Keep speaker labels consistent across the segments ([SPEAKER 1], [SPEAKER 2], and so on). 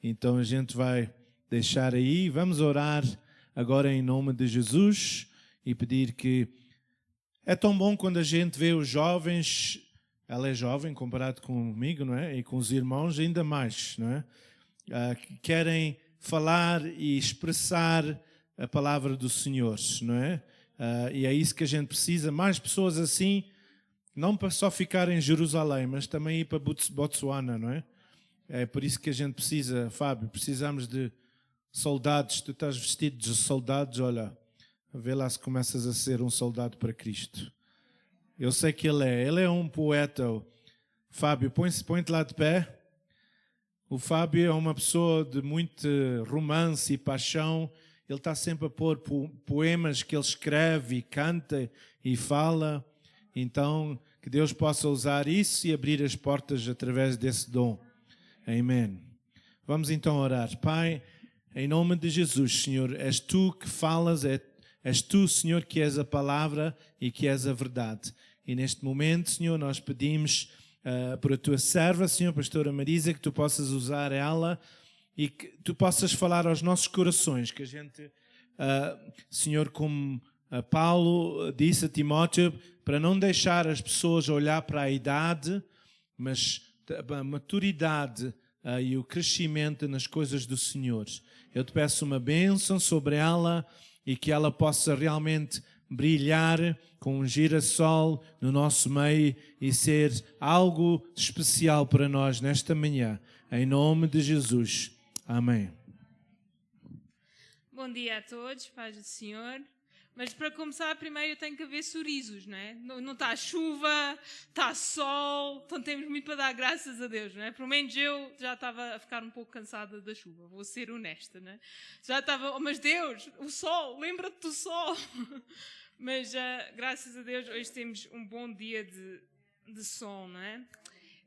[SPEAKER 1] Então a gente vai deixar aí, vamos orar agora em nome de Jesus e pedir que... É tão bom quando a gente vê os jovens, ela é jovem comparado comigo, não é? E com os irmãos ainda mais, não é? Que querem falar e expressar a palavra do Senhor, não é? E é isso que a gente precisa, mais pessoas assim, não para só ficar em Jerusalém, mas também ir para Botsuana, não é? É por isso que a gente precisa, Fábio, precisamos de soldados. Tu estás vestido de soldados, olha, vê lá se começas a ser um soldado para Cristo. Eu sei que ele é um poeta. Fábio, põe-te lá de pé. O Fábio é uma pessoa de muito romance e paixão. Ele está sempre a pôr poemas que ele escreve e canta e fala. Então, que Deus possa usar isso e abrir as portas através desse dom. Amém. Vamos então orar. Pai, em nome de Jesus, Senhor, és Tu que falas, és Tu, Senhor, que és a palavra e que és a verdade. E neste momento, Senhor, nós pedimos por a Tua serva, Senhor, pastora Marisa, que Tu possas usar ela e que Tu possas falar aos nossos corações, que a gente, Senhor, como Paulo disse a Timóteo, para não deixar as pessoas olhar para a idade, mas a maturidade e o crescimento nas coisas do Senhor. Eu te peço uma bênção sobre ela e que ela possa realmente brilhar com um girassol no nosso meio e ser algo especial para nós nesta manhã. Em nome de Jesus. Amém.
[SPEAKER 2] Bom dia a todos, paz do Senhor. Mas para começar, primeiro tem que haver sorrisos, não é? Não está chuva, está sol, então temos muito para dar graças a Deus, não é? Pelo menos eu já estava a ficar um pouco cansada da chuva, vou ser honesta, não é? Já estava, mas Deus, o sol, lembra-te do sol. Mas graças a Deus hoje temos um bom dia de sol, não é?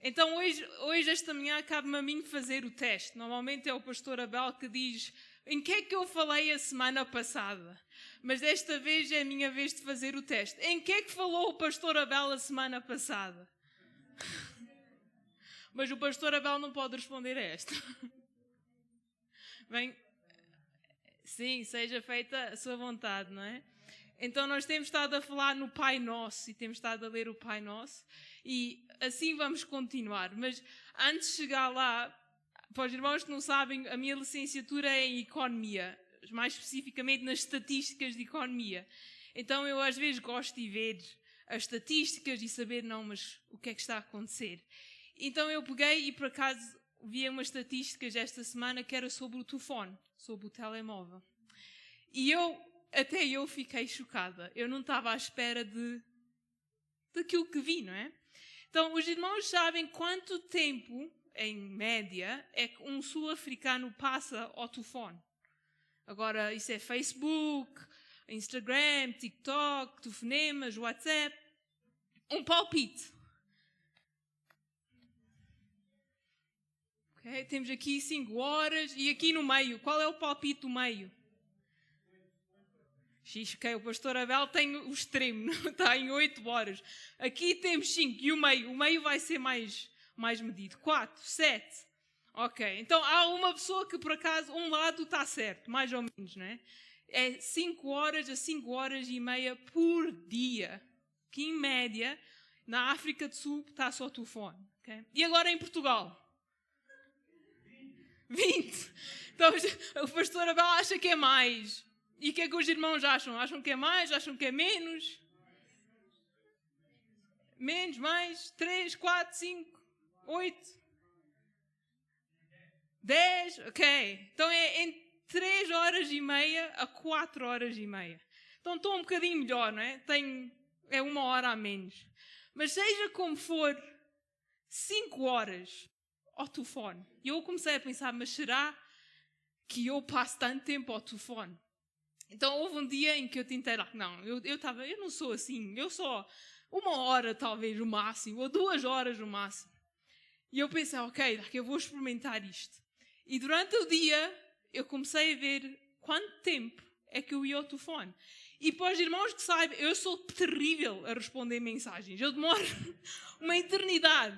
[SPEAKER 2] Então hoje esta manhã cabe-me a mim fazer o teste. Normalmente é o pastor Abel que diz... Em que é que eu falei a semana passada? Mas desta vez é a minha vez de fazer o teste. Em que é que falou o pastor Abel a semana passada? Mas o pastor Abel não pode responder a esta. Bem, sim, seja feita a sua vontade, não é? Então nós temos estado a falar no Pai Nosso e temos estado a ler o Pai Nosso e assim vamos continuar. Mas antes de chegar lá... Para os irmãos que não sabem, a minha licenciatura é em Economia, mais especificamente nas estatísticas de Economia. Então eu às vezes gosto de ver as estatísticas e saber, mas o que é que está a acontecer. Então eu peguei e por acaso vi umas estatísticas esta semana que era sobre o telefone, sobre o telemóvel. E até eu fiquei chocada. Eu não estava à espera daquilo que vi, não é? Então os irmãos sabem quanto tempo... em média, é que um sul-africano passa ao telefone. Agora, isso é Facebook, Instagram, TikTok, telefonemas, WhatsApp. Um palpite. Okay? Temos aqui 5 horas e aqui no meio. Qual é o palpite do meio? Ok, o pastor Abel tem o extremo, está em 8 horas. Aqui temos 5 e o meio vai ser mais medido. 4, 7. Ok, então há uma pessoa que por acaso um lado está certo, mais ou menos, não é? É 5 horas a 5 horas e meia por dia. Que em média, na África do Sul, está só o telefone. Okay? E agora em Portugal? 20. Então o pastor Abel acha que é mais. E o que é que os irmãos acham? Acham que é mais? Acham que é menos? Menos, mais? 3, 4, 5... 8, 10, ok. Então é em 3 horas e meia a 4 horas e meia. Então estou um bocadinho melhor, não é? É 1 hora a menos. Mas seja como for, 5 horas ao telefone. E eu comecei a pensar, mas será que eu passo tanto tempo ao telefone? Então houve um dia em que eu tentei lá. Não, eu não sou assim. Eu só 1 hora talvez o máximo, ou 2 horas o máximo. E eu pensei, ok, eu vou experimentar isto. E durante o dia, eu comecei a ver quanto tempo é que eu ia ao telefone. E para os irmãos que saibam, eu sou terrível a responder mensagens. Eu demoro uma eternidade.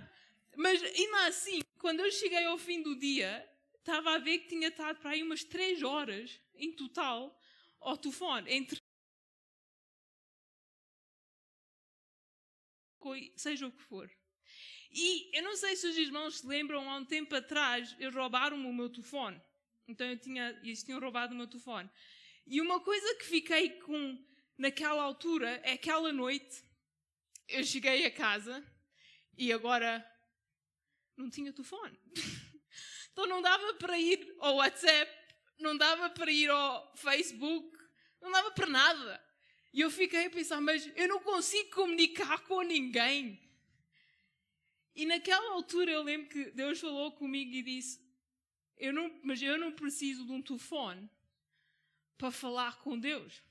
[SPEAKER 2] Mas ainda assim, quando eu cheguei ao fim do dia, estava a ver que tinha estado para aí umas 3 horas em total ao telefone, seja o que for. E eu não sei se os irmãos se lembram, há um tempo atrás, eles roubaram-me o meu telefone. Então eles tinham roubado o meu telefone. E uma coisa que fiquei com naquela altura é que aquela noite eu cheguei a casa e agora não tinha telefone. Então não dava para ir ao WhatsApp, não dava para ir ao Facebook, não dava para nada. E eu fiquei a pensar, mas eu não consigo comunicar com ninguém. E naquela altura eu lembro que Deus falou comigo e disse, mas eu não preciso de um telefone para falar com Deus.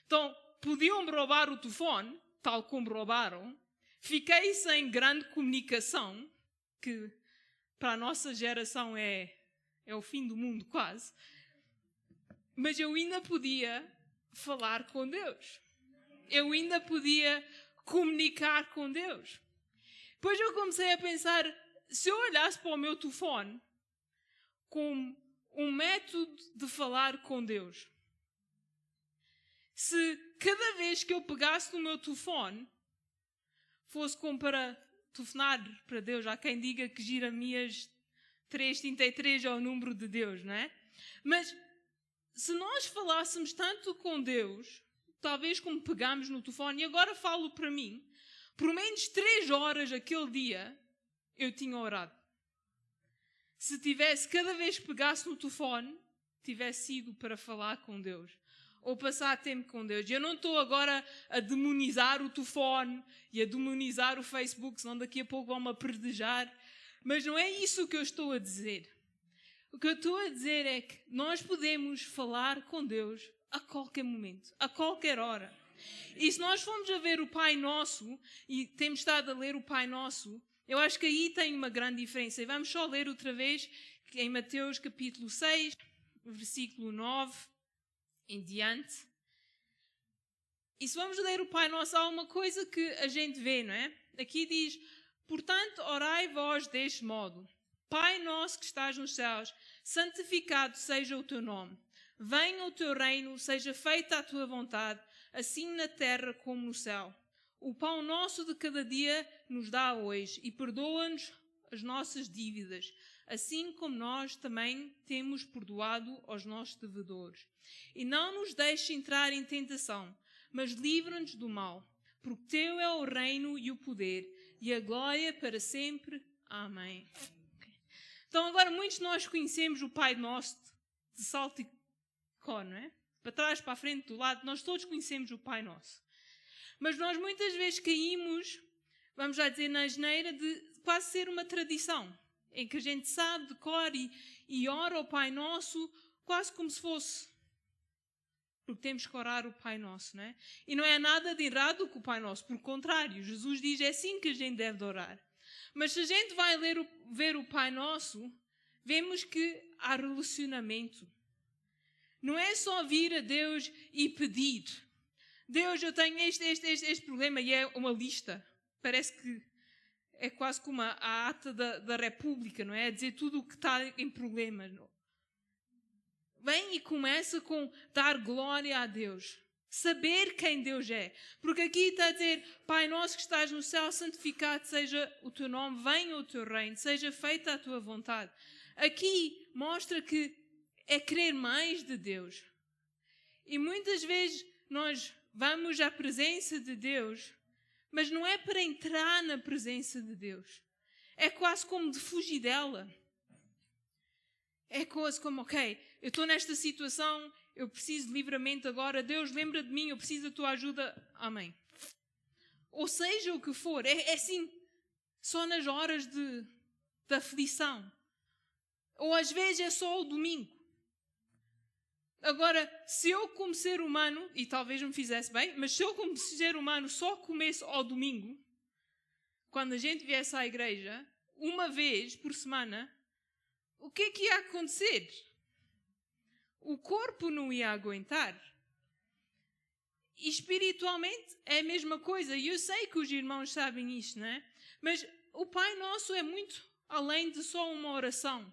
[SPEAKER 2] Então, podiam-me roubar o telefone, tal como roubaram. Fiquei sem grande comunicação, que para a nossa geração é o fim do mundo quase. Mas eu ainda podia falar com Deus. Eu ainda podia comunicar com Deus. Depois eu comecei a pensar, se eu olhasse para o meu telefone como um método de falar com Deus, se cada vez que eu pegasse no meu telefone fosse como para telefonar para Deus, há quem diga que Jeremias 3:33 é o número de Deus, não é? Mas se nós falássemos tanto com Deus, talvez como pegámos no telefone, e agora falo para mim, por menos 3 horas aquele dia, eu tinha orado. Se tivesse, cada vez que pegasse no telefone, tivesse sido para falar com Deus. Ou passar tempo com Deus. E eu não estou agora a demonizar o telefone e a demonizar o Facebook, senão daqui a pouco vão-me aperdejar. Mas não é isso que eu estou a dizer. O que eu estou a dizer é que nós podemos falar com Deus a qualquer momento, a qualquer hora. E se nós formos a ver o Pai Nosso, e temos estado a ler o Pai Nosso, eu acho que aí tem uma grande diferença. E vamos só ler outra vez em Mateus capítulo 6, versículo 9 em diante. E se vamos ler o Pai Nosso, há uma coisa que a gente vê, não é? Aqui diz, portanto, orai vós deste modo. Pai nosso que estás nos céus, santificado seja o teu nome. Venha o teu reino, seja feita a tua vontade, assim na terra como no céu. O pão nosso de cada dia nos dá hoje e perdoa-nos as nossas dívidas, assim como nós também temos perdoado aos nossos devedores. E não nos deixes entrar em tentação, mas livra-nos do mal, porque teu é o reino e o poder e a glória para sempre. Amém. Então agora muitos de nós conhecemos o Pai Nosso de salto e có, não é? Para trás, para a frente, do lado, nós todos conhecemos o Pai Nosso. Mas nós muitas vezes caímos, vamos já dizer na asneira, de quase ser uma tradição, em que a gente sabe de cor e ora o Pai Nosso quase como se fosse. Porque temos que orar o Pai Nosso, não é? E não é nada de errado com o Pai Nosso, por contrário, Jesus diz é assim que a gente deve orar. Mas se a gente vai ver o Pai Nosso, vemos que há relacionamento. Não é só vir a Deus e pedir. Deus, eu tenho este problema, e é uma lista. Parece que é quase como a ata da República, não é? A dizer tudo o que está em problemas. Vem e começa com dar glória a Deus. Saber quem Deus é. Porque aqui está a dizer, Pai nosso que estás no céu, santificado seja o teu nome, venha o teu reino, seja feita a tua vontade. Aqui mostra que é querer mais de Deus. E muitas vezes nós vamos à presença de Deus, mas não é para entrar na presença de Deus. É quase como de fugir dela. É quase como, ok, eu estou nesta situação, eu preciso de livramento agora, Deus lembra de mim, eu preciso da tua ajuda, amém. Ou seja o que for, é assim, só nas horas de aflição. Ou às vezes é só o domingo. Agora, se eu como ser humano, e talvez me fizesse bem, mas se eu como ser humano só comesse ao domingo, quando a gente viesse à igreja, uma vez por semana, o que é que ia acontecer? O corpo não ia aguentar. E espiritualmente é a mesma coisa. E eu sei que os irmãos sabem isto, não é? Mas o Pai Nosso é muito além de só uma oração.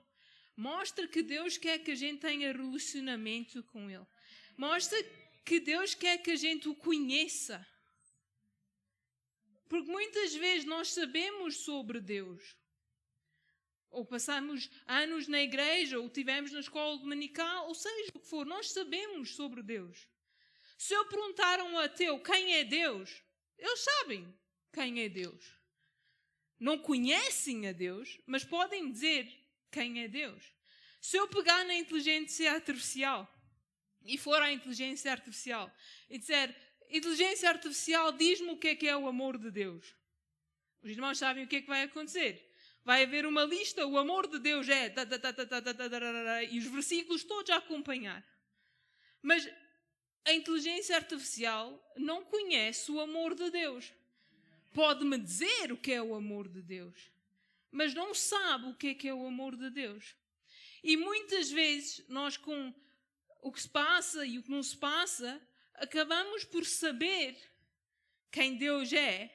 [SPEAKER 2] Mostra que Deus quer que a gente tenha relacionamento com Ele. Mostra que Deus quer que a gente o conheça. Porque muitas vezes nós sabemos sobre Deus. Ou passamos anos na igreja, ou estivemos na escola dominical, ou seja o que for, nós sabemos sobre Deus. Se eu perguntar a um ateu quem é Deus, eles sabem quem é Deus. Não conhecem a Deus, mas podem dizer quem é Deus. Se eu pegar na inteligência artificial e for à inteligência artificial e disser, inteligência artificial, diz-me o que é o amor de Deus. Os irmãos sabem o que é que vai acontecer. Vai haver uma lista, o amor de Deus é... E os versículos todos a acompanhar. Mas a inteligência artificial não conhece o amor de Deus. Pode-me dizer o que é o amor de Deus, mas não sabe o que é o amor de Deus. E muitas vezes nós, com o que se passa e o que não se passa, acabamos por saber quem Deus é.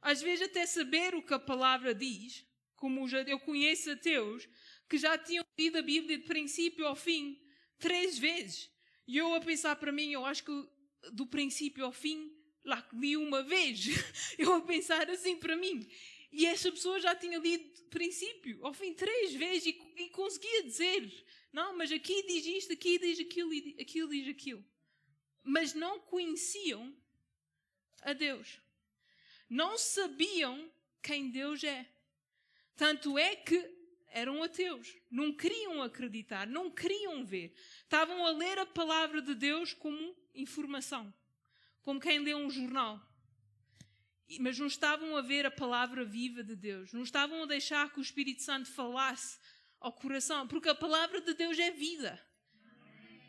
[SPEAKER 2] Às vezes até saber o que a palavra diz, como eu conheço ateus que já tinham lido a Bíblia de princípio ao fim 3 vezes. E eu a pensar para mim, eu acho que do princípio ao fim, lá li uma vez. Eu a pensar assim para mim. E essa pessoa já tinha lido de princípio ao fim 3 vezes e conseguia dizer, não, mas aqui diz isto, aqui diz aquilo, aquilo diz aquilo. Mas não conheciam a Deus. Não sabiam quem Deus é. Tanto é que eram ateus. Não queriam acreditar, não queriam ver. Estavam a ler a palavra de Deus como informação. Como quem lê um jornal. Mas não estavam a ver a palavra viva de Deus. Não estavam a deixar que o Espírito Santo falasse ao coração. Porque a palavra de Deus é vida.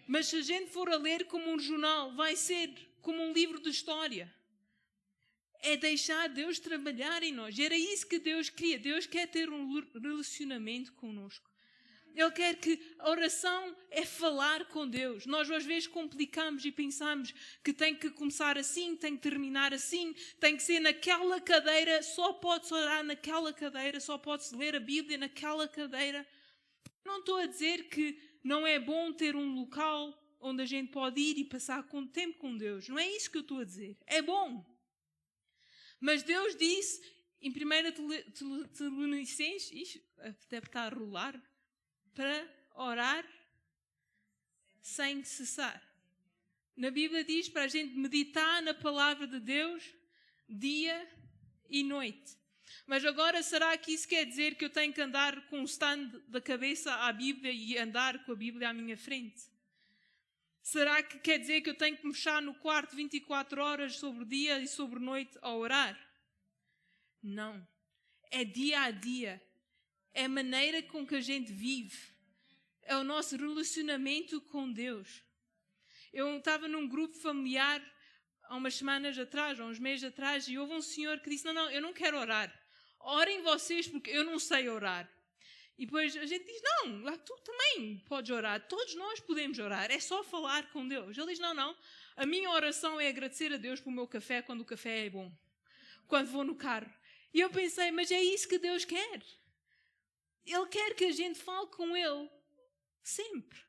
[SPEAKER 2] Mas se a gente for a ler como um jornal, vai ser como um livro de história. É deixar Deus trabalhar em nós. Era isso que Deus queria. Deus quer ter um relacionamento connosco. Ele quer que a oração é falar com Deus. Nós às vezes complicamos e pensamos que tem que começar assim, tem que terminar assim, tem que ser naquela cadeira, só pode-se orar naquela cadeira, só pode-se ler a Bíblia naquela cadeira. Não estou a dizer que não é bom ter um local onde a gente pode ir e passar tempo com Deus. Não é isso que eu estou a dizer. É bom. Mas Deus disse, em 1 Tessalonicenses, isto deve estar a rolar, para orar sem cessar. Na Bíblia diz para a gente meditar na palavra de Deus dia e noite. Mas agora, será que isso quer dizer que eu tenho que andar com o stand da cabeça à Bíblia e andar com a Bíblia à minha frente? Será que quer dizer que eu tenho que me fechar no quarto 24 horas sobre dia e sobre noite a orar? Não. É dia a dia. É a maneira com que a gente vive. É o nosso relacionamento com Deus. Eu estava num grupo familiar há umas semanas atrás, há uns meses atrás, e houve um senhor que disse, não, eu não quero orar. Orem vocês porque eu não sei orar. E depois a gente diz, não, lá tu também podes orar. Todos nós podemos orar. É só falar com Deus. Ele diz, não. A minha oração é agradecer a Deus pelo meu café quando o café é bom. Quando vou no carro. E eu pensei, mas é isso que Deus quer. Ele quer que a gente fale com Ele sempre.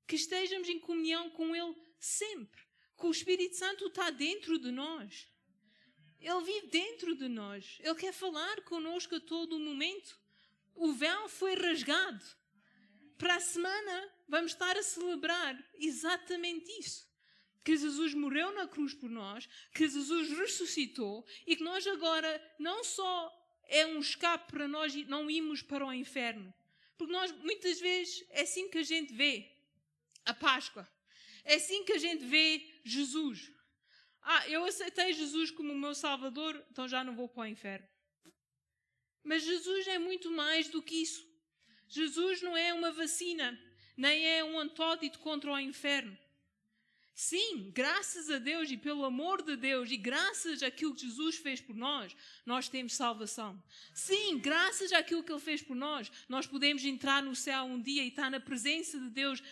[SPEAKER 2] Que estejamos em comunhão com Ele sempre. Que o Espírito Santo está dentro de nós. Ele vive dentro de nós. Ele quer falar connosco a todo momento. O véu foi rasgado. Para a semana vamos estar a celebrar exatamente isso. Que Jesus morreu na cruz por nós, que Jesus ressuscitou e que nós agora não só é um escape para nós não irmos para o inferno. Porque nós muitas vezes é assim que a gente vê a Páscoa. É assim que a gente vê Jesus. Eu aceitei Jesus como o meu Salvador, então já não vou para o inferno. Mas Jesus é muito mais do que isso. Jesus não é uma vacina, nem é um antídoto contra o inferno. Sim, graças a Deus e pelo amor de Deus e graças àquilo que Jesus fez por nós, nós temos salvação. Sim, graças àquilo que Ele fez por nós, nós podemos entrar no céu um dia e estar na presença de Deus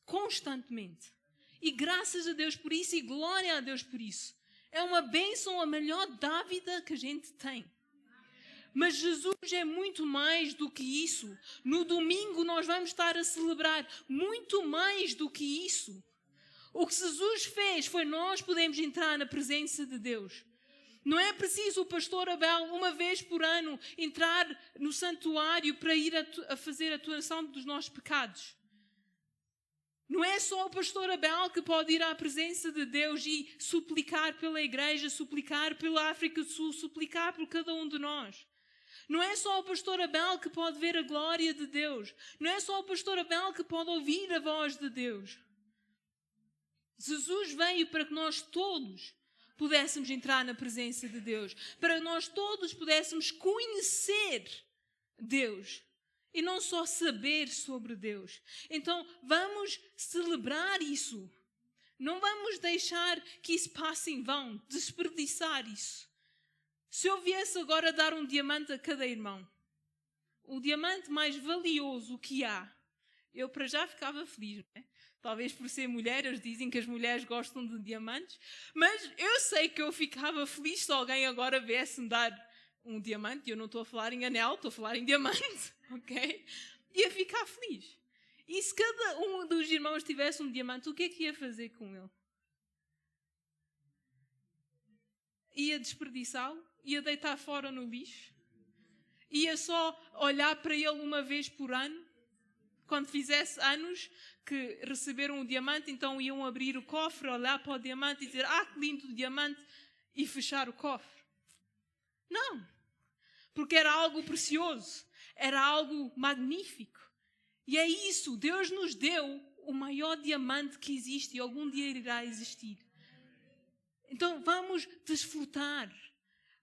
[SPEAKER 2] constantemente. E graças a Deus por isso e glória a Deus por isso. É uma bênção, a melhor dávida que a gente tem. Mas Jesus é muito mais do que isso. No domingo nós vamos estar a celebrar muito mais do que isso. O que Jesus fez foi nós podermos entrar na presença de Deus. Não é preciso o pastor Abel, uma vez por ano, entrar no santuário para ir a fazer a atuação dos nossos pecados. Não é só o pastor Abel que pode ir à presença de Deus e suplicar pela igreja, suplicar pela África do Sul, suplicar por cada um de nós. Não é só o pastor Abel que pode ver a glória de Deus. Não é só o pastor Abel que pode ouvir a voz de Deus. Jesus veio para que nós todos pudéssemos entrar na presença de Deus. Para que nós todos pudéssemos conhecer Deus. E não só saber sobre Deus. Então vamos celebrar isso. Não vamos deixar que isso passe em vão. Desperdiçar isso. Se eu viesse agora dar um diamante a cada irmão, o diamante mais valioso que há, eu para já ficava feliz, não é? Talvez por ser mulher, eles dizem que as mulheres gostam de diamantes, mas eu sei que eu ficava feliz se alguém agora viesse-me dar um diamante, e eu não estou a falar em anel, estou a falar em diamante, ok? Ia ficar feliz. E se cada um dos irmãos tivesse um diamante, o que é que ia fazer com ele? Ia desperdiçá-lo? Ia deitar fora no lixo? Ia só olhar para ele uma vez por ano? Quando fizesse anos que receberam o diamante, então iam abrir o cofre, olhar para o diamante e dizer, que lindo diamante, e fechar o cofre. Não, porque era algo precioso, era algo magnífico. E é isso, Deus nos deu o maior diamante que existe e algum dia irá existir. Então vamos desfrutar.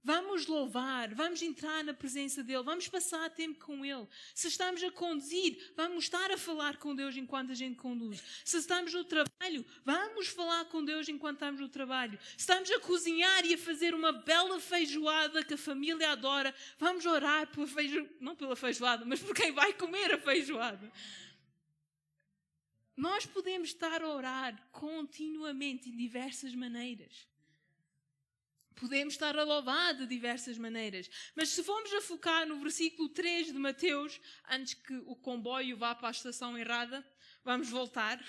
[SPEAKER 2] Vamos louvar, vamos entrar na presença dEle, vamos passar tempo com Ele. Se estamos a conduzir, vamos estar a falar com Deus enquanto a gente conduz. Se estamos no trabalho, vamos falar com Deus enquanto estamos no trabalho. Se estamos a cozinhar e a fazer uma bela feijoada que a família adora, vamos orar pela não pela feijoada, mas por quem vai comer a feijoada. Nós podemos estar a orar continuamente em diversas maneiras. Podemos estar a louvar de diversas maneiras. Mas se formos a focar no versículo 3 de Mateus, antes que o comboio vá para a estação errada, vamos voltar.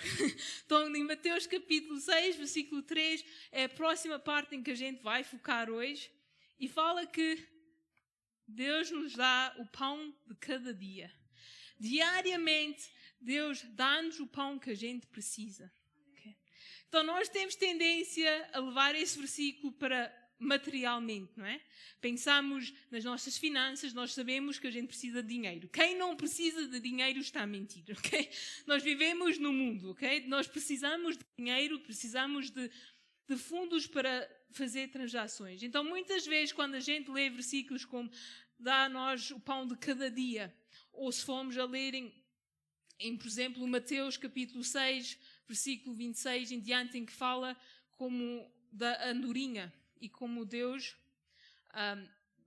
[SPEAKER 2] Então, em Mateus capítulo 6, versículo 3, é a próxima parte em que a gente vai focar hoje. E fala que Deus nos dá o pão de cada dia. Diariamente, Deus dá-nos o pão que a gente precisa. Okay? Então, nós temos tendência a levar esse versículo para materialmente, não é? Pensamos nas nossas finanças, nós sabemos que a gente precisa de dinheiro. Quem não precisa de dinheiro está a mentir, ok? Nós vivemos no mundo, ok? Nós precisamos de dinheiro, precisamos de fundos para fazer transações. Então, muitas vezes, quando a gente lê versículos como dá-nos o pão de cada dia, ou se formos a ler por exemplo, Mateus capítulo 6, versículo 26 em diante, em que fala como da andorinha, e como Deus,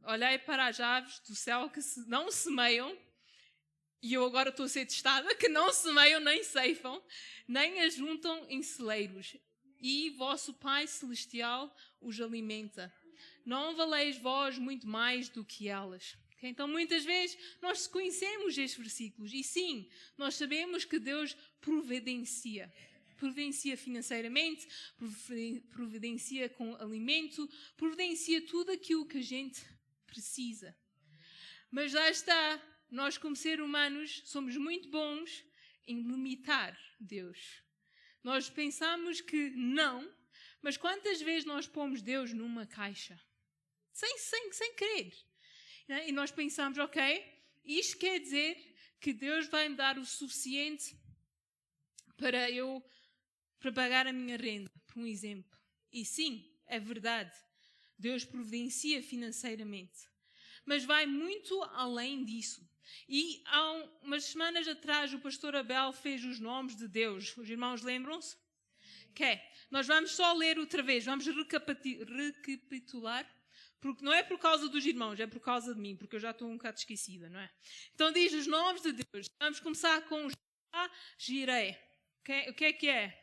[SPEAKER 2] olhei para as aves do céu que não semeiam, e eu agora estou a ser testada, que não semeiam nem ceifam, nem as juntam em celeiros, e vosso Pai Celestial os alimenta. Não valeis vós muito mais do que elas. Okay? Então, muitas vezes, nós conhecemos estes versículos, e sim, nós sabemos que Deus providencia. Providencia financeiramente, providencia com alimento, providencia tudo aquilo que a gente precisa. Mas já está, nós como seres humanos somos muito bons em limitar Deus. Nós pensamos que não, mas quantas vezes nós pomos Deus numa caixa? Sem querer. Né? E nós pensamos, ok, isto quer dizer que Deus vai me dar o suficiente para pagar a minha renda, por um exemplo. E sim, é verdade. Deus providencia financeiramente. Mas vai muito além disso. E há umas semanas atrás o pastor Abel fez os nomes de Deus. Os irmãos lembram-se? Nós vamos só ler outra vez. Vamos recapitular. Porque não é por causa dos irmãos, é por causa de mim. Porque eu já estou um bocado esquecida, não é? Então diz os nomes de Deus. Vamos começar com Jireh. O que é?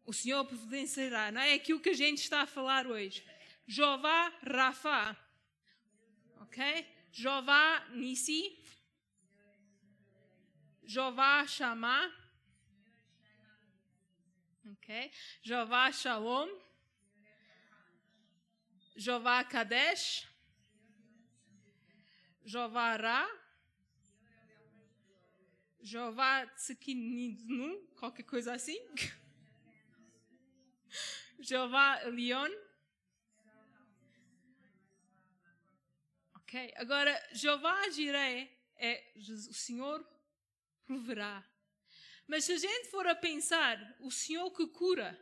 [SPEAKER 2] O Senhor providenciará, não é aquilo que a gente está a falar hoje. Jeová Rafa. Ok? Jeová Nissi. Jeová Shammah. Ok? Jeová Shalom. Jeová Kadesh. Jeová Ra. Jeová Tsekinidnu, qualquer coisa assim. Jeová Elion. Ok, agora Jeová Jireh é o Senhor proverá. Mas se a gente for a pensar, o Senhor que cura,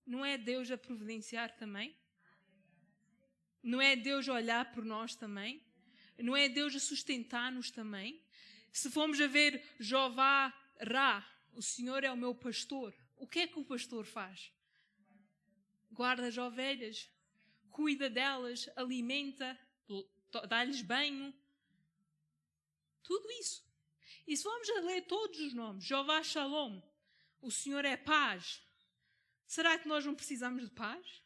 [SPEAKER 2] não é Deus a providenciar também? Não é Deus a olhar por nós também? Não é Deus a sustentar-nos também? Se formos a ver Jeová Ra, o Senhor é o meu pastor. O que é que o pastor faz? Guarda as ovelhas, cuida delas, alimenta, dá-lhes banho. Tudo isso. E se formos a ler todos os nomes, Jeová Shalom, o Senhor é paz. Será que nós não precisamos de paz?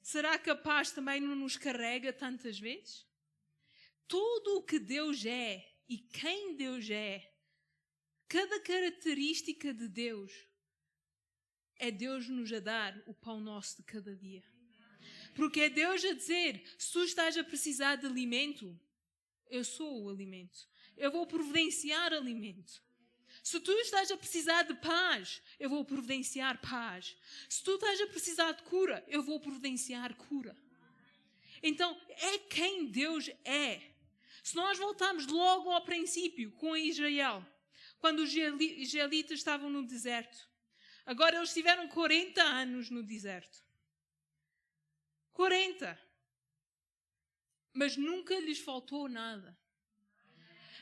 [SPEAKER 2] Será que a paz também não nos carrega tantas vezes? Tudo o que Deus é e quem Deus é, cada característica de Deus, é Deus nos a dar o pão nosso de cada dia. Porque é Deus a dizer, se tu estás a precisar de alimento, eu sou o alimento. Eu vou providenciar alimento. Se tu estás a precisar de paz, eu vou providenciar paz. Se tu estás a precisar de cura, eu vou providenciar cura. Então, é quem Deus é. Se nós voltarmos logo ao princípio com Israel, quando os israelitas estavam no deserto, agora eles tiveram 40 anos no deserto. 40. Mas nunca lhes faltou nada.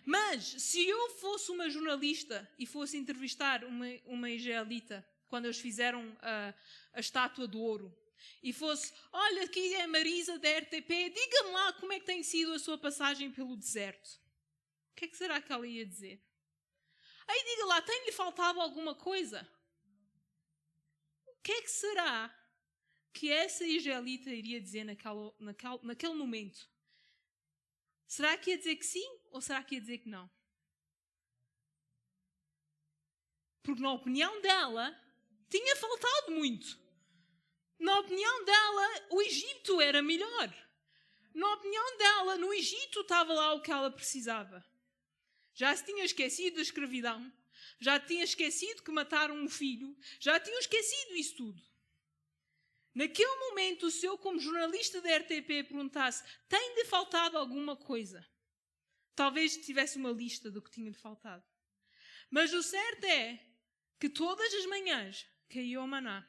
[SPEAKER 2] Mas, se eu fosse uma jornalista e fosse entrevistar uma israelita, quando eles fizeram a estátua de ouro, e fosse, olha, aqui é a Marisa da RTP, diga-me lá como é que tem sido a sua passagem pelo deserto. O que é que será que ela ia dizer? Aí diga lá, tem-lhe faltado alguma coisa? O que é que será que essa israelita iria dizer naquele momento? Será que ia dizer que sim ou será que ia dizer que não? Porque na opinião dela, tinha faltado muito. Na opinião dela, o Egito era melhor. Na opinião dela, no Egito estava lá o que ela precisava. Já se tinha esquecido da escravidão, já tinha esquecido que mataram um filho, já tinha esquecido isso tudo. Naquele momento, se eu, como jornalista da RTP, perguntasse, tem-lhe faltado alguma coisa? Talvez tivesse uma lista do que tinha-lhe faltado. Mas o certo é que todas as manhãs caiu o maná.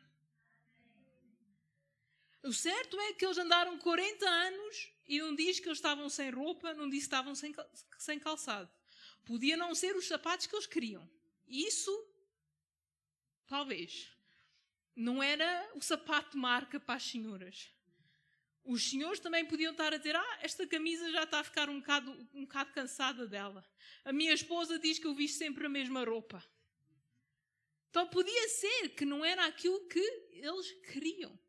[SPEAKER 2] O certo é que eles andaram 40 anos e não diz que eles estavam sem roupa, não diz que estavam sem calçado. Podia não ser os sapatos que eles queriam. Isso, talvez. Não era o sapato de marca para as senhoras. Os senhores também podiam estar a dizer, esta camisa já está a ficar um bocado cansada dela. A minha esposa diz que eu visto sempre a mesma roupa. Então podia ser que não era aquilo que eles queriam.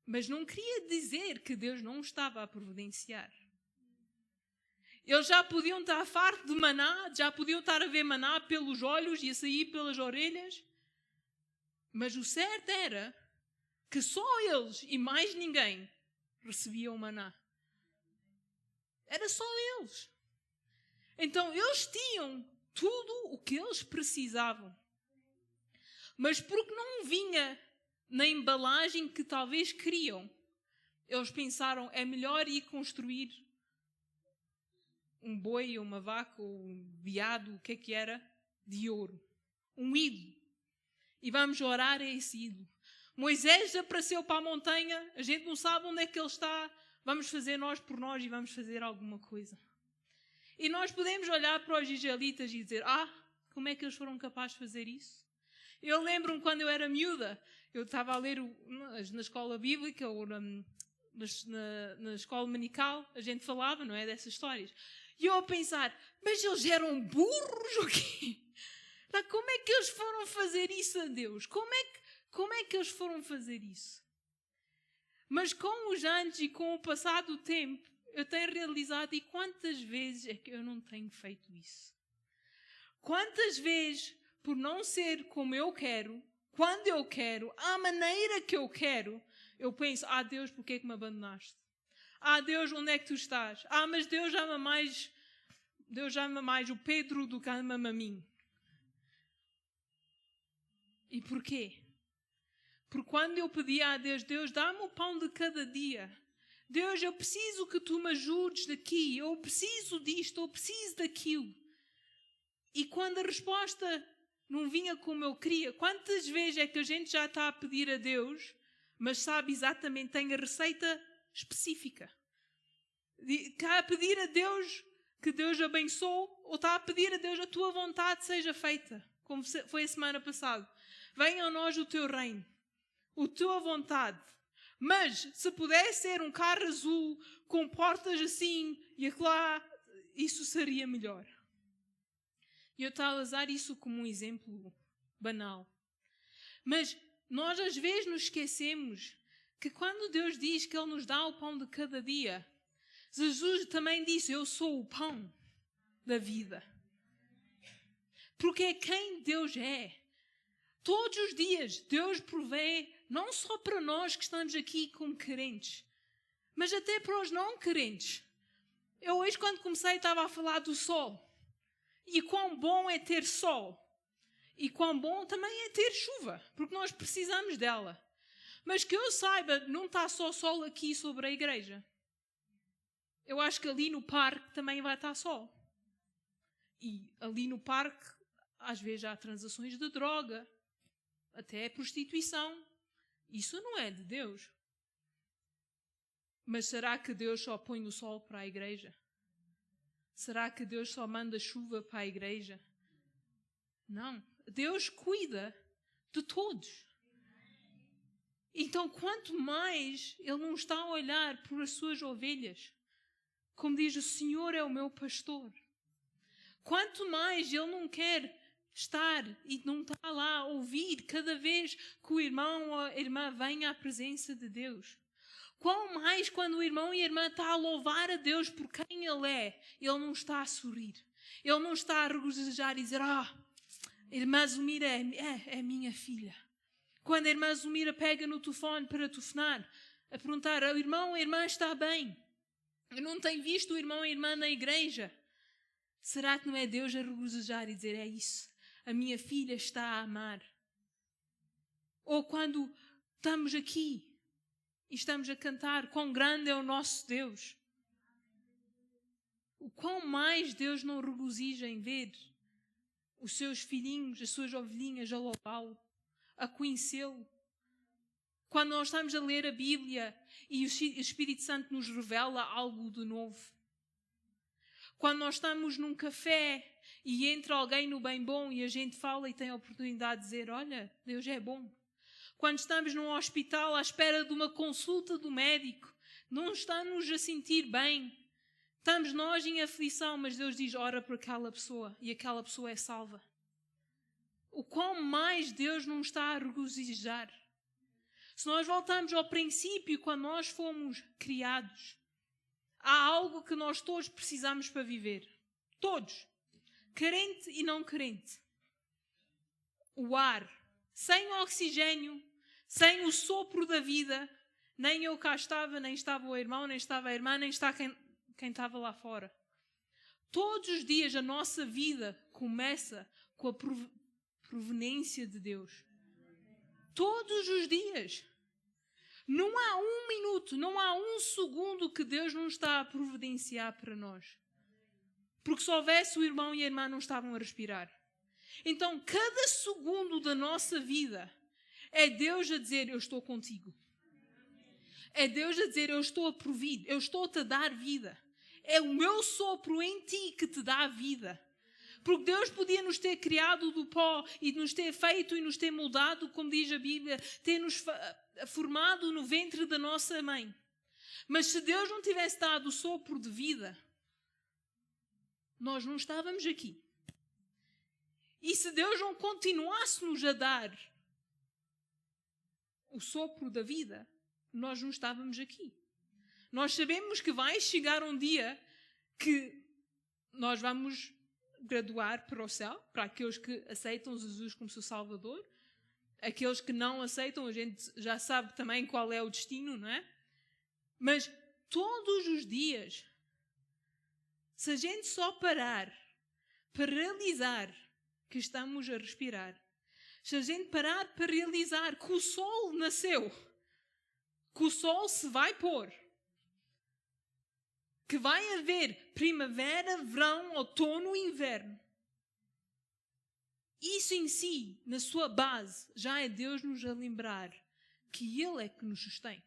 [SPEAKER 2] Mas não queria dizer que Deus não estava a providenciar. Eles já podiam estar fartos de maná, já podiam estar a ver maná pelos olhos e a sair pelas orelhas. Mas o certo era que só eles e mais ninguém recebiam maná. Era só eles. Então eles tinham tudo o que eles precisavam. Mas porque não vinha na embalagem que talvez queriam, eles pensaram, é melhor ir construir um boi ou uma vaca ou um veado, o que era, de ouro. Um ídolo. E vamos orar a esse ídolo. Moisés apareceu para a montanha, a gente não sabe onde é que ele está, vamos fazer nós por nós e vamos fazer alguma coisa. E nós podemos olhar para os israelitas e dizer, como é que eles foram capazes de fazer isso? Eu lembro-me quando eu era miúda, eu estava a ler na escola bíblica ou na escola dominical, a gente falava, não é, dessas histórias. E eu a pensar, mas eles eram burros ou quê? Como é que eles foram fazer isso a Deus? Como é que eles foram fazer isso? Mas com os anos e com o passar do tempo, eu tenho realizado, e quantas vezes é que eu não tenho feito isso? Quantas vezes, por não ser como eu quero, quando eu quero, à maneira que eu quero, eu penso, Deus, porquê é que me abandonaste? Deus, onde é que tu estás? Mas Deus ama mais o Pedro do que ama a mim. E porquê? Porque quando eu pedia a Deus, Deus, dá-me o pão de cada dia. Deus, eu preciso que tu me ajudes daqui. Eu preciso disto, eu preciso daquilo. E quando a resposta não vinha como eu queria, quantas vezes é que a gente já está a pedir a Deus, mas sabe exatamente, tem a receita específica? Está a pedir a Deus que Deus abençoe, ou está a pedir a Deus a tua vontade seja feita, como foi a semana passada. Venha a nós o teu reino, a tua vontade. Mas se puder ser um carro azul com portas assim e lá, isso seria melhor. E eu estava a usar isso como um exemplo banal. Mas nós às vezes nos esquecemos que quando Deus diz que Ele nos dá o pão de cada dia, Jesus também disse, eu sou o pão da vida. Porque é quem Deus é. Todos os dias Deus provê, não só para nós que estamos aqui como crentes, mas até para os não crentes. Eu hoje quando comecei estava a falar do sol. E quão bom é ter sol. E quão bom também é ter chuva, porque nós precisamos dela. Mas que eu saiba, não está só sol aqui sobre a igreja. Eu acho que ali no parque também vai estar sol. E ali no parque, às vezes há transações de droga, até prostituição. Isso não é de Deus. Mas será que Deus só põe o sol para a igreja? Será que Deus só manda chuva para a igreja? Não. Deus cuida de todos. Então, quanto mais Ele não está a olhar por as suas ovelhas, como diz, o Senhor é o meu pastor. Quanto mais Ele não quer estar e não está lá a ouvir cada vez que o irmão ou a irmã vem à presença de Deus. Quão mais quando o irmão e a irmã está a louvar a Deus por quem Ele é, Ele não está a sorrir. Ele não está a regozijar e dizer, a irmã Zumira é minha filha. Quando a irmã Zumira pega no telefone para telefonar, a perguntar, o irmão ou a irmã está bem? Eu não tenho visto o irmão e a irmã na igreja. Será que não é Deus a regozijar e dizer, é isso, a minha filha está a amar? Ou quando estamos aqui e estamos a cantar, quão grande é o nosso Deus. O quão mais Deus não regozija em ver os seus filhinhos, as suas ovelhinhas a louvá-lo, a conhecê-lo. Quando nós estamos a ler a Bíblia e o Espírito Santo nos revela algo de novo. Quando nós estamos num café e entra alguém no bem bom e a gente fala e tem a oportunidade de dizer, olha, Deus é bom. Quando estamos num hospital à espera de uma consulta do médico, não estamos a sentir bem. Estamos nós em aflição, mas Deus diz, ora por aquela pessoa e aquela pessoa é salva. O quão mais Deus não está a regozijar. Se nós voltarmos ao princípio, quando nós fomos criados, há algo que nós todos precisamos para viver. Todos. Crente e não crente. O ar. Sem oxigênio, sem o sopro da vida, nem eu cá estava, nem estava o irmão, nem estava a irmã, nem está quem estava lá fora. Todos os dias a nossa vida começa com a proveniência de Deus. Todos os dias. Não há um minuto, não há um segundo que Deus não está a providenciar para nós. Porque se houvesse o irmão e a irmã não estavam a respirar. Então, cada segundo da nossa vida é Deus a dizer, eu estou contigo. É Deus a dizer, eu estou a provir, eu estou-te a dar vida. É o meu sopro em ti que te dá vida. Porque Deus podia nos ter criado do pó e nos ter feito e nos ter moldado, como diz a Bíblia, ter-nos formado no ventre da nossa mãe. Mas se Deus não tivesse dado o sopro de vida, nós não estávamos aqui. E se Deus não continuasse-nos a dar o sopro da vida, nós não estávamos aqui. Nós sabemos que vai chegar um dia que nós vamos graduar para o céu, para aqueles que aceitam Jesus como seu Salvador. Aqueles que não aceitam, a gente já sabe também qual é o destino, não é? Mas todos os dias, se a gente só parar para realizar que estamos a respirar, se a gente parar para realizar que o sol nasceu, que o sol se vai pôr, que vai haver primavera, verão, outono e inverno, isso em si, na sua base, já é Deus nos a lembrar que Ele é que nos sustém.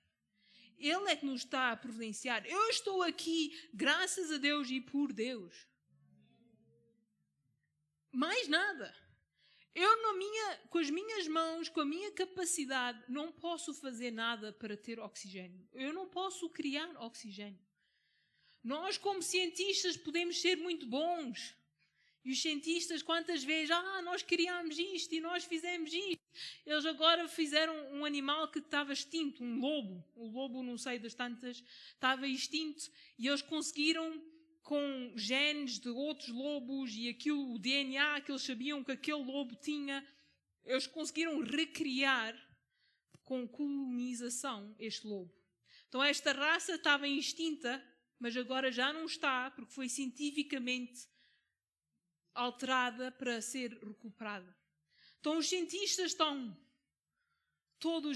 [SPEAKER 2] Ele é que nos está a providenciar. Eu estou aqui graças a Deus e por Deus. Mais nada. Eu, com as minhas mãos, com a minha capacidade, não posso fazer nada para ter oxigênio. Eu não posso criar oxigênio. Nós, como cientistas, podemos ser muito bons. E os cientistas, quantas vezes, nós criámos isto e nós fizemos isto. Eles agora fizeram um animal que estava extinto, um lobo. O lobo, não sei das tantas, estava extinto. E eles conseguiram, com genes de outros lobos e o DNA que eles sabiam que aquele lobo tinha, eles conseguiram recriar com colonização este lobo. Então esta raça estava extinta, mas agora já não está, porque foi cientificamente alterada para ser recuperada. Então os cientistas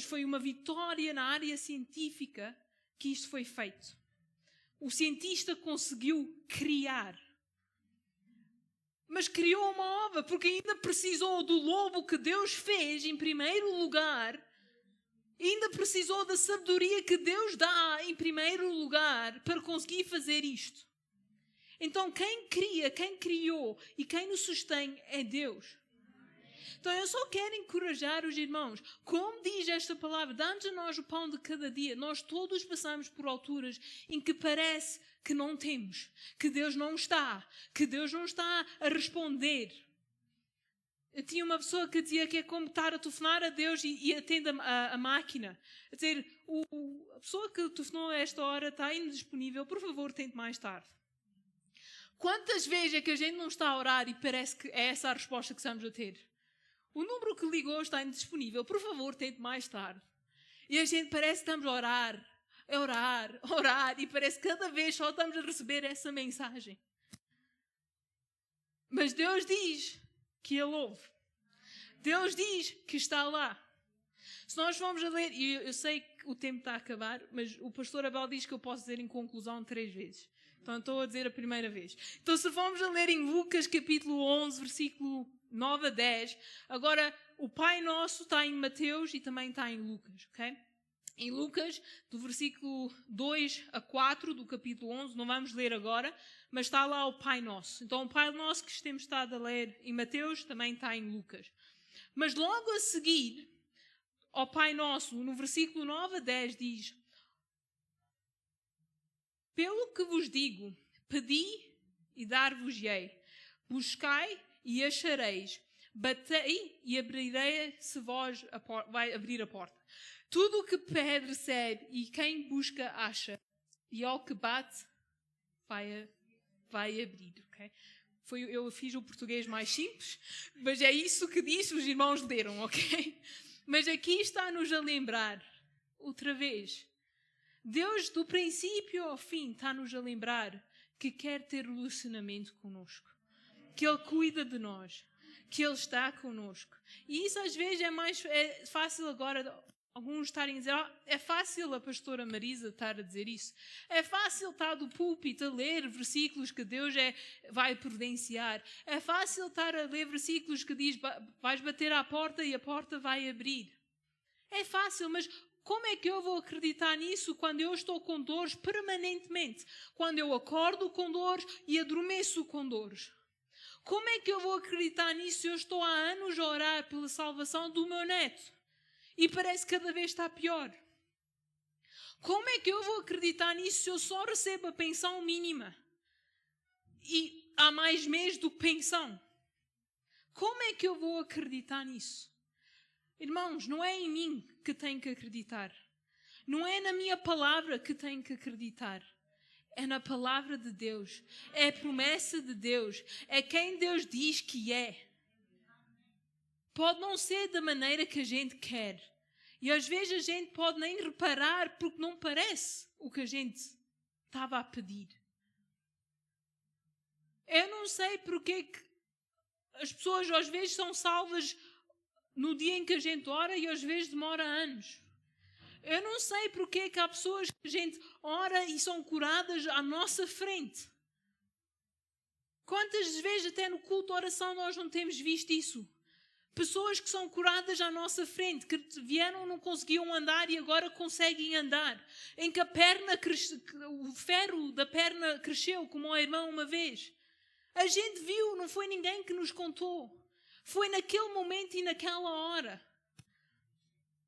[SPEAKER 2] foi uma vitória na área científica que isto foi feito. O cientista conseguiu criar. Mas criou uma ova, porque ainda precisou do lobo que Deus fez em primeiro lugar. Ainda precisou da sabedoria que Deus dá em primeiro lugar para conseguir fazer isto. Então quem cria, quem criou e quem nos sustém é Deus. Então eu só quero encorajar os irmãos. Como diz esta palavra, dá-nos a nós o pão de cada dia. Nós todos passamos por alturas em que parece que não temos, que Deus não está a responder. Eu tinha uma pessoa que dizia que é como estar a telefonar a Deus e atende a máquina. A dizer, a pessoa que telefonou a esta hora está indisponível, por favor, tente mais tarde. Quantas vezes é que a gente não está a orar e parece que é essa a resposta que estamos a ter? O número que ligou está indisponível, por favor, tente mais tarde. E a gente parece que estamos a orar, e parece que cada vez só estamos a receber essa mensagem. Mas Deus diz que Ele ouve. Deus diz que está lá. Se nós formos a ler, e eu sei que o tempo está a acabar, mas o pastor Abel diz que eu posso dizer em conclusão 3 vezes. Então estou a dizer a primeira vez. Então se formos a ler em Lucas capítulo 11, versículo 9 a 10, agora o Pai Nosso está em Mateus e também está em Lucas, ok? Em Lucas, do versículo 2 a 4 do capítulo 11, não vamos ler agora, mas está lá o Pai Nosso. Então o Pai Nosso que temos estado a ler em Mateus também está em Lucas. Mas logo a seguir, ao Pai Nosso, no versículo 9 a 10 diz: pelo que vos digo, pedi e dar-vos-ei, buscai e achareis, batei e abrirei-se vós vai abrir a porta. Tudo o que pede recebe, e quem busca acha, e ao que bate vai abrir. Okay? Eu fiz o português mais simples, mas é isso que diz, os irmãos leram, ok? Mas aqui está-nos a lembrar, outra vez, Deus do princípio ao fim está-nos a lembrar que quer ter relacionamento connosco, que Ele cuida de nós, que Ele está connosco. E isso às vezes é fácil agora alguns estarem a dizer, é fácil a pastora Marisa estar a dizer isso. É fácil estar do púlpito a ler versículos que Deus vai providenciar. É fácil estar a ler versículos que diz, vais bater à porta e a porta vai abrir. É fácil, mas como é que eu vou acreditar nisso quando eu estou com dores permanentemente? Quando eu acordo com dores e adormeço com dores? Como é que eu vou acreditar nisso se eu estou há anos a orar pela salvação do meu neto e parece que cada vez está pior? Como é que eu vou acreditar nisso se eu só recebo a pensão mínima e há mais mês do que pensão? Como é que eu vou acreditar nisso? Irmãos, não é em mim que tenho que acreditar. Não é na minha palavra que tenho que acreditar. É na palavra de Deus. É a promessa de Deus. É quem Deus diz que é. Pode não ser da maneira que a gente quer. E às vezes a gente pode nem reparar porque não parece o que a gente estava a pedir. Eu não sei porque que as pessoas às vezes são salvas no dia em que a gente ora e às vezes demora anos. Eu não sei porque que há pessoas que a gente ora e são curadas à nossa frente. Quantas vezes até no culto de oração nós não temos visto isso? Pessoas que são curadas à nossa frente, que vieram, não conseguiam andar e agora conseguem andar. Em que o ferro da perna cresceu, como o irmão uma vez. A gente viu, não foi ninguém que nos contou. Foi naquele momento e naquela hora.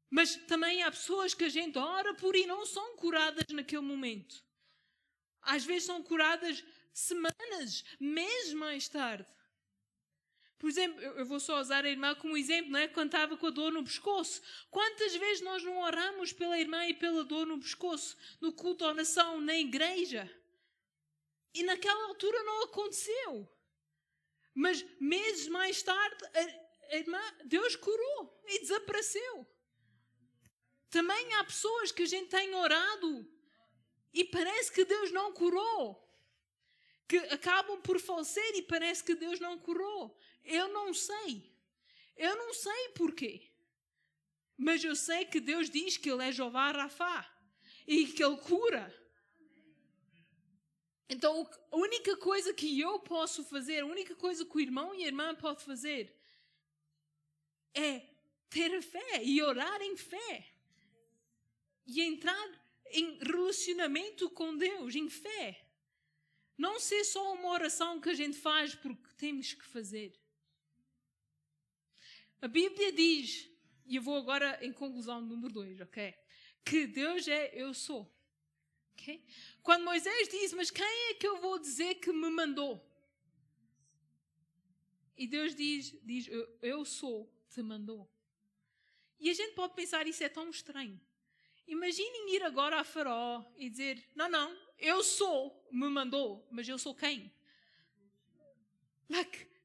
[SPEAKER 2] Mas também há pessoas que a gente ora por e não são curadas naquele momento. Às vezes são curadas semanas, meses mais tarde. Por exemplo, eu vou só usar a irmã como exemplo, não é? Quando estava com a dor no pescoço. Quantas vezes nós não oramos pela irmã e pela dor no pescoço, no culto à oração, na igreja? E naquela altura não aconteceu. Mas meses mais tarde, a irmã, Deus curou e desapareceu. Também há pessoas que a gente tem orado e parece que Deus não curou. Que acabam por falecer e parece que Deus não curou. Eu não sei. Eu não sei porquê. Mas eu sei que Deus diz que Ele é Jeová Rafá e que Ele cura. Então, a única coisa que eu posso fazer, a única coisa que o irmão e a irmã podem fazer é ter a fé e orar em fé. E entrar em relacionamento com Deus, em fé. Não ser só uma oração que a gente faz porque temos que fazer. A Bíblia diz, e eu vou agora em conclusão número 2, ok? Que Deus é eu sou. Okay? Quando Moisés disse, mas quem é que eu vou dizer que me mandou? E Deus diz eu sou, te mandou. E a gente pode pensar, isso é tão estranho. Imaginem ir agora a Faraó e dizer, não, eu sou, me mandou, mas eu sou quem?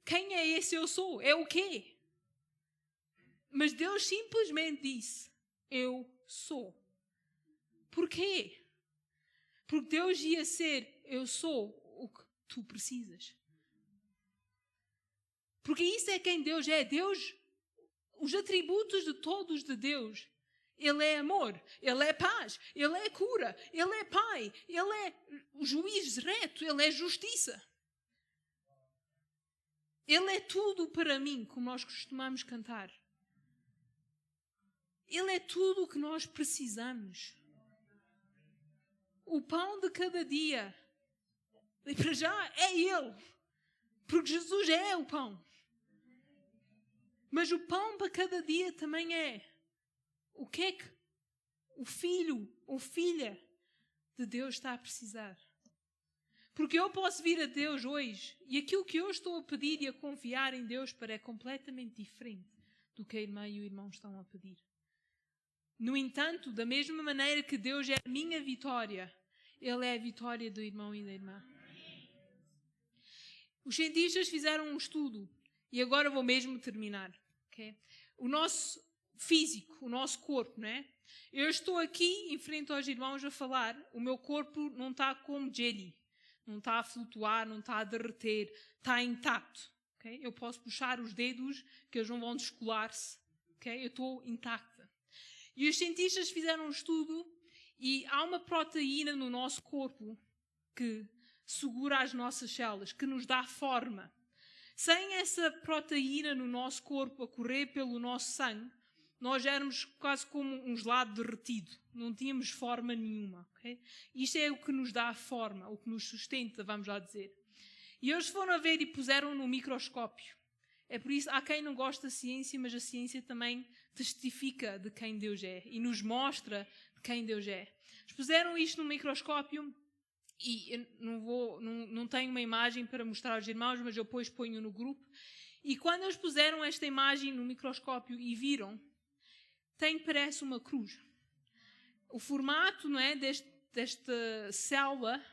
[SPEAKER 2] Quem é esse eu sou? É o quê? Mas Deus simplesmente disse, eu sou. Porquê? Porque Deus ia ser, eu sou o que tu precisas. Porque isso é quem Deus é. Deus, os atributos de todos de Deus. Ele é amor, Ele é paz, Ele é cura, Ele é Pai, Ele é o juiz reto, Ele é justiça. Ele é tudo para mim, como nós costumamos cantar. Ele é tudo o que nós precisamos. O pão de cada dia, e para já é Ele, porque Jesus é o pão. Mas o pão para cada dia também é o que é que o filho ou filha de Deus está a precisar. Porque eu posso vir a Deus hoje e aquilo que eu estou a pedir e a confiar em Deus para é completamente diferente do que a irmã e o irmão estão a pedir. No entanto, da mesma maneira que Deus é a minha vitória, Ele é a vitória do irmão e da irmã. Os cientistas fizeram um estudo e agora vou mesmo terminar. Okay? O nosso físico, o nosso corpo, não é? Eu estou aqui em frente aos irmãos a falar, o meu corpo não está como jelly, não está a flutuar, não está a derreter, está intacto. Okay? Eu posso puxar os dedos que eles não vão descolar-se. Okay? Eu estou intacta. E os cientistas fizeram um estudo e há uma proteína no nosso corpo que segura as nossas células, que nos dá forma. Sem essa proteína no nosso corpo a correr pelo nosso sangue, nós éramos quase como um gelado derretido. Não tínhamos forma nenhuma. Okay? Isto é o que nos dá a forma, o que nos sustenta, vamos lá dizer. E eles foram a ver e puseram no microscópio. É por isso, há quem não gosta da ciência, mas a ciência também testifica de quem Deus é e nos mostra de quem Deus é. Eles puseram isto no microscópio e eu não tenho uma imagem para mostrar aos irmãos, mas eu depois ponho no grupo. E quando eles puseram esta imagem no microscópio e viram, parece uma cruz. o formato, não é, desta célula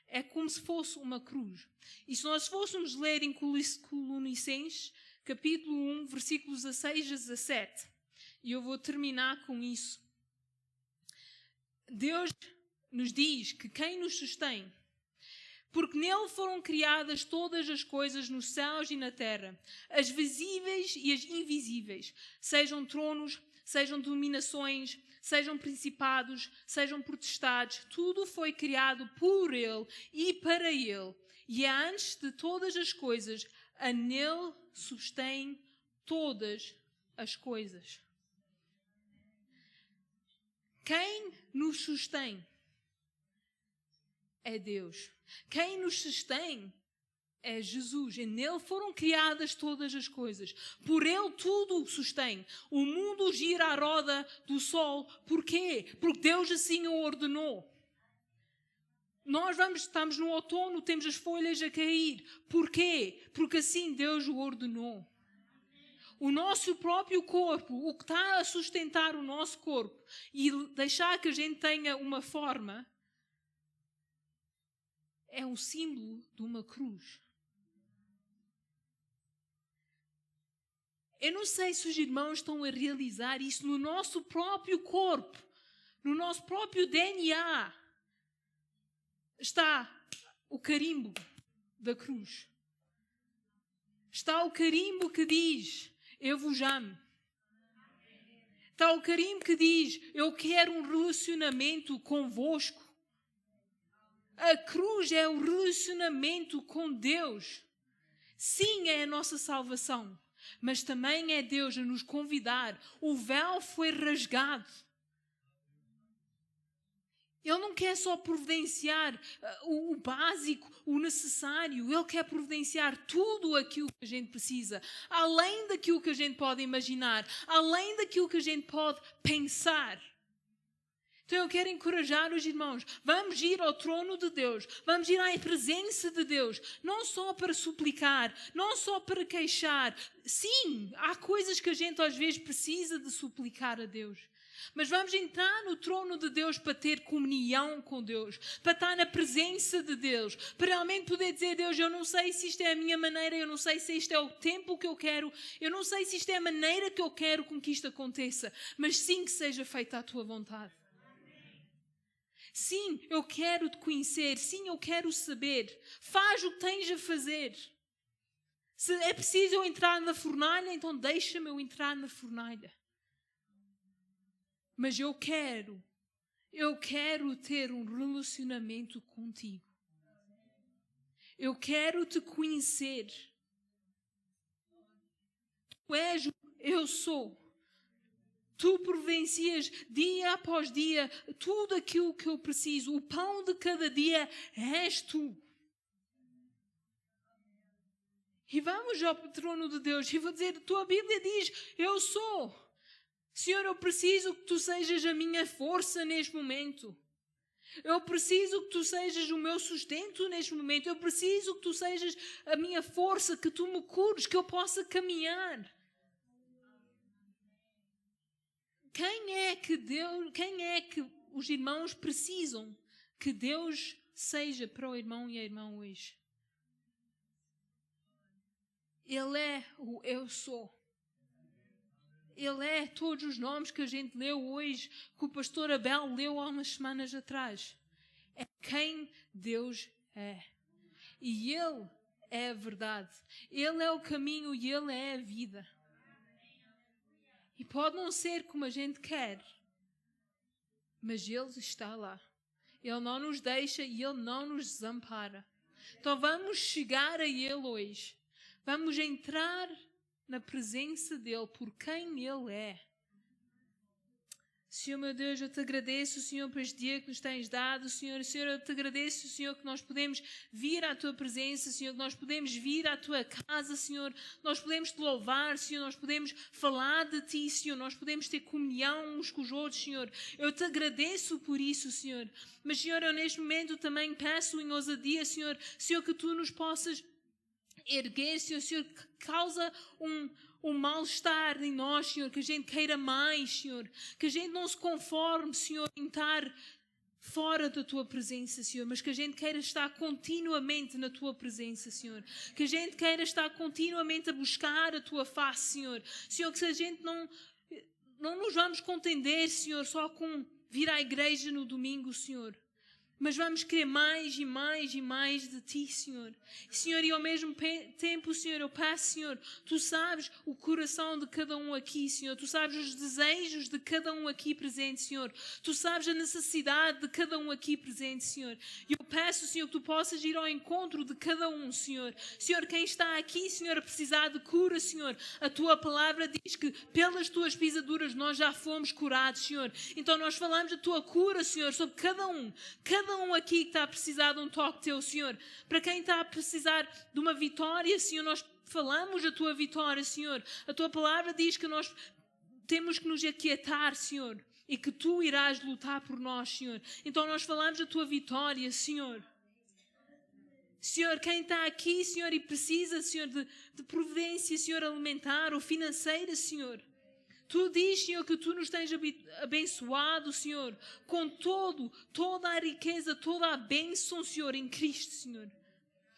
[SPEAKER 2] é como se fosse uma cruz. E se nós fôssemos ler em Colossenses, capítulo 1, versículos 16 a 17, e eu vou terminar com isso. Deus nos diz que quem nos sustém, porque nele foram criadas todas as coisas nos céus e na terra, as visíveis e as invisíveis, sejam tronos, sejam dominações, sejam principados, sejam potestades, tudo foi criado por ele e para ele. E é antes de todas as coisas, a nele sustém todas as coisas. Quem nos sustém é Deus. Quem nos sustém é Jesus. E nele foram criadas todas as coisas. Por ele tudo sustém. O mundo gira à roda do sol. Porquê? Porque Deus assim o ordenou. Nós estamos no outono, temos as folhas a cair. Porquê? Porque assim Deus o ordenou. O nosso próprio corpo, o que está a sustentar o nosso corpo e deixar que a gente tenha uma forma, é um símbolo de uma cruz. Eu não sei se os irmãos estão a realizar isso no nosso próprio corpo, no nosso próprio DNA. Está o carimbo da cruz. Está o carimbo que diz: eu vos amo. Está o carimbo que diz: eu quero um relacionamento convosco. A cruz é o relacionamento com Deus. Sim, é a nossa salvação, mas também é Deus a nos convidar. O véu foi rasgado. Ele não quer só providenciar o básico, o necessário. Ele quer providenciar tudo aquilo que a gente precisa. Além daquilo que a gente pode imaginar. Além daquilo que a gente pode pensar. Então eu quero encorajar os irmãos. Vamos ir ao trono de Deus. Vamos ir à presença de Deus. Não só para suplicar. Não só para queixar. Sim, há coisas que a gente às vezes precisa de suplicar a Deus. Mas vamos entrar no trono de Deus para ter comunhão com Deus, para estar na presença de Deus, para realmente poder dizer: Deus, eu não sei se isto é a minha maneira, eu não sei se isto é o tempo que eu quero, eu não sei se isto é a maneira que eu quero com que isto aconteça, mas sim que seja feita a tua vontade. Sim, eu quero te conhecer, sim, eu quero saber. Faz o que tens a fazer. Se é preciso eu entrar na fornalha, então deixa-me eu entrar na fornalha. Mas eu quero ter um relacionamento contigo. Eu quero te conhecer. Tu és o eu sou. Tu providencias dia após dia tudo aquilo que eu preciso. O pão de cada dia és tu. E vamos ao trono de Deus e vou dizer: tua Bíblia diz: eu sou. Senhor, eu preciso que tu sejas a minha força neste momento. Eu preciso que tu sejas o meu sustento neste momento. Eu preciso que tu sejas a minha força, que tu me cures, que eu possa caminhar. Quem é que os irmãos precisam que Deus seja para o irmão e a irmã hoje? Ele é o eu sou. Ele é todos os nomes que a gente leu hoje, que o pastor Abel leu há umas semanas atrás. É quem Deus é. E Ele é a verdade. Ele é o caminho e Ele é a vida. E pode não ser como a gente quer, mas Ele está lá. Ele não nos deixa e Ele não nos desampara. Então vamos chegar a Ele hoje. Vamos entrar na presença dEle, por quem Ele é. Senhor, meu Deus, eu te agradeço, Senhor, por este dia que nos tens dado, Senhor, eu te agradeço, Senhor, que nós podemos vir à Tua presença, Senhor, que nós podemos vir à Tua casa, Senhor, nós podemos Te louvar, Senhor, nós podemos falar de Ti, Senhor, nós podemos ter comunhão uns com os outros, Senhor. Eu te agradeço por isso, Senhor. Mas, Senhor, eu neste momento também peço em ousadia, Senhor, que Tu nos possas erguer, Senhor, que causa um mal-estar em nós, Senhor, que a gente queira mais, Senhor, que a gente não se conforme, Senhor, em estar fora da Tua presença, Senhor, mas que a gente queira estar continuamente na Tua presença, Senhor, que a gente queira estar continuamente a buscar a Tua face, Senhor, Senhor, que se a gente não nos vamos contender, Senhor, só com vir à igreja no domingo, Senhor, mas vamos querer mais e mais e mais de Ti, Senhor. Senhor, e ao mesmo tempo, Senhor, eu peço, Senhor, Tu sabes o coração de cada um aqui, Senhor. Tu sabes os desejos de cada um aqui presente, Senhor. Tu sabes a necessidade de cada um aqui presente, Senhor. E eu peço, Senhor, que Tu possas ir ao encontro de cada um, Senhor. Senhor, quem está aqui, Senhor, a precisar de cura, Senhor, a Tua palavra diz que pelas Tuas pisaduras nós já fomos curados, Senhor. Então nós falamos da Tua cura, Senhor, sobre cada um aqui que está a precisar de um toque Teu, Senhor. Para quem está a precisar de uma vitória, Senhor, nós falamos da Tua vitória, Senhor. A Tua palavra diz que nós temos que nos aquietar, Senhor, e que Tu irás lutar por nós, Senhor. Então nós falamos da Tua vitória, Senhor. Senhor, quem está aqui, Senhor, e precisa, Senhor, de providência, Senhor, alimentar ou financeira, Senhor. Tu dizes, Senhor, que Tu nos tens abençoado, Senhor, com toda a riqueza, toda a bênção, Senhor, em Cristo, Senhor.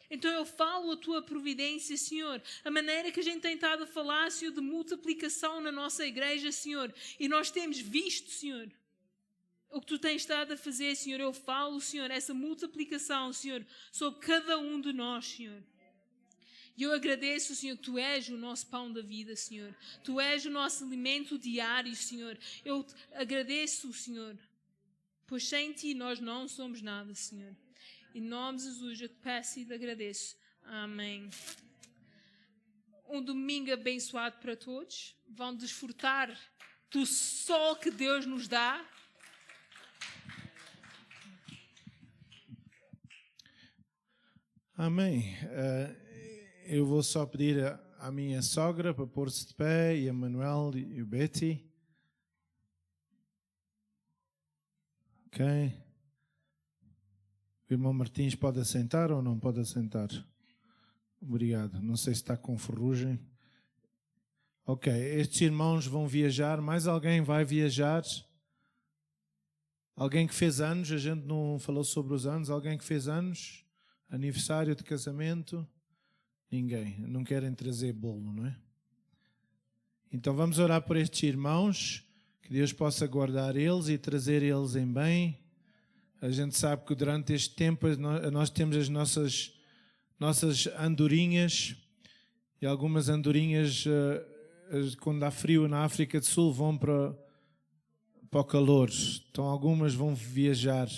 [SPEAKER 2] Então eu falo a Tua providência, Senhor, a maneira que a gente tem estado a falar, Senhor, de multiplicação na nossa igreja, Senhor, e nós temos visto, Senhor, o que Tu tens estado a fazer, Senhor. Eu falo, Senhor, essa multiplicação, Senhor, sobre cada um de nós, Senhor. E eu agradeço, Senhor, que Tu és o nosso pão da vida, Senhor. Tu és o nosso alimento diário, Senhor. Eu te agradeço, Senhor, pois sem Ti nós não somos nada, Senhor. Em nome de Jesus eu te peço e te agradeço. Amém. Um domingo abençoado para todos. Vão desfrutar do sol que Deus nos dá.
[SPEAKER 1] Amém. Eu vou só pedir à minha sogra para pôr-se de pé, e a Manuel e o Betty. Ok. O irmão Martins pode assentar ou não pode assentar? Obrigado. Não sei se está com ferrugem. Ok. Estes irmãos vão viajar. Mais alguém vai viajar? Alguém que fez anos? A gente não falou sobre os anos. Alguém que fez anos? Aniversário de casamento? Ninguém. Não querem trazer bolo, não é? Então vamos orar por estes irmãos, que Deus possa guardar eles e trazer eles em bem. A gente sabe que durante este tempo nós temos as nossas andorinhas, e algumas andorinhas, quando há frio na África do Sul, vão para o calor. Então algumas vão viajar.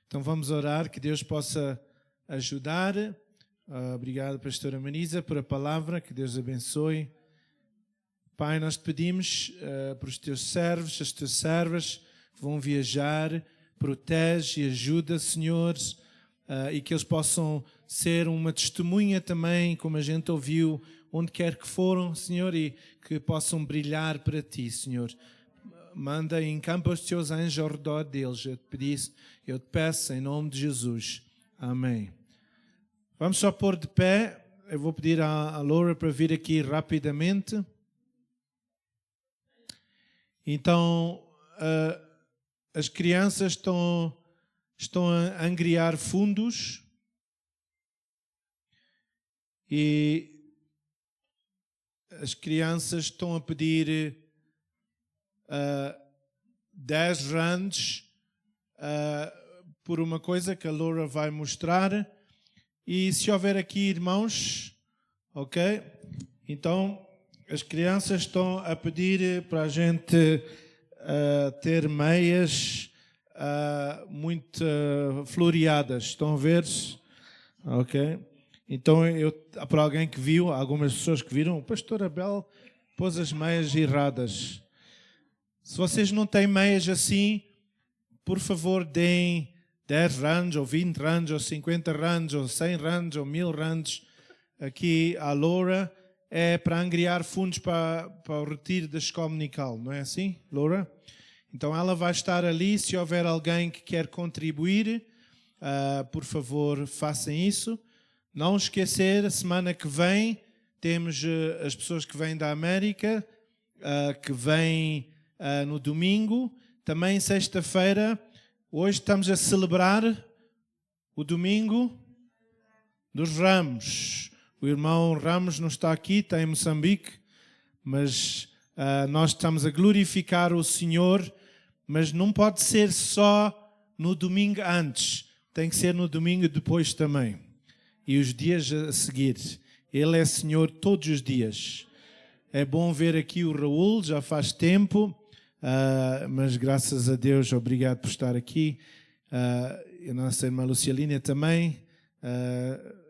[SPEAKER 1] Então vamos orar que Deus possa ajudar. Obrigado, pastora Manisa, por a palavra, que Deus abençoe. Pai, nós te pedimos para os teus servos, as tuas servas que vão viajar, protege e ajuda, Senhor, e que eles possam ser uma testemunha também, como a gente ouviu, onde quer que foram, Senhor, e que possam brilhar para Ti, Senhor. Manda e encampa os teus anjos ao redor deles. Eu te peço em nome de Jesus. Amém. Vamos só pôr de pé. Eu vou pedir à Laura para vir aqui rapidamente. Então, as crianças estão a angriar fundos e as crianças estão a pedir 10 rands por uma coisa que a Laura vai mostrar. E se houver aqui irmãos, ok? Então, as crianças estão a pedir para a gente ter meias muito floreadas. Estão a ver? Ok? Então, para alguém que viu, algumas pessoas que viram, o pastor Abel pôs as meias erradas. Se vocês não têm meias assim, por favor, deem 10 rands, ou 20 rands, ou 50 rands, ou 100 rands, ou 1000 rands. Aqui a Laura é para angriar fundos para o retiro da escola dominical, não é assim, Laura? Então ela vai estar ali. Se houver alguém que quer contribuir, por favor, façam isso. Não esquecer, a semana que vem temos as pessoas que vêm da América, que vêm no domingo. Também sexta-feira, hoje estamos a celebrar o domingo dos Ramos. O irmão Ramos não está aqui, está em Moçambique, mas nós estamos a glorificar o Senhor, mas não pode ser só no domingo antes, tem que ser no domingo depois também. E os dias a seguir. Ele é Senhor todos os dias. É bom ver aqui o Raul, já faz tempo, mas graças a Deus, obrigado por estar aqui. A nossa irmã Lucialina também.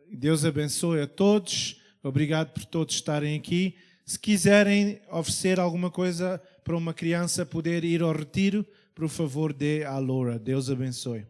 [SPEAKER 1] Deus abençoe a todos. Obrigado por todos estarem aqui. Se quiserem oferecer alguma coisa para uma criança poder ir ao retiro, por favor, dê à Laura. Deus abençoe.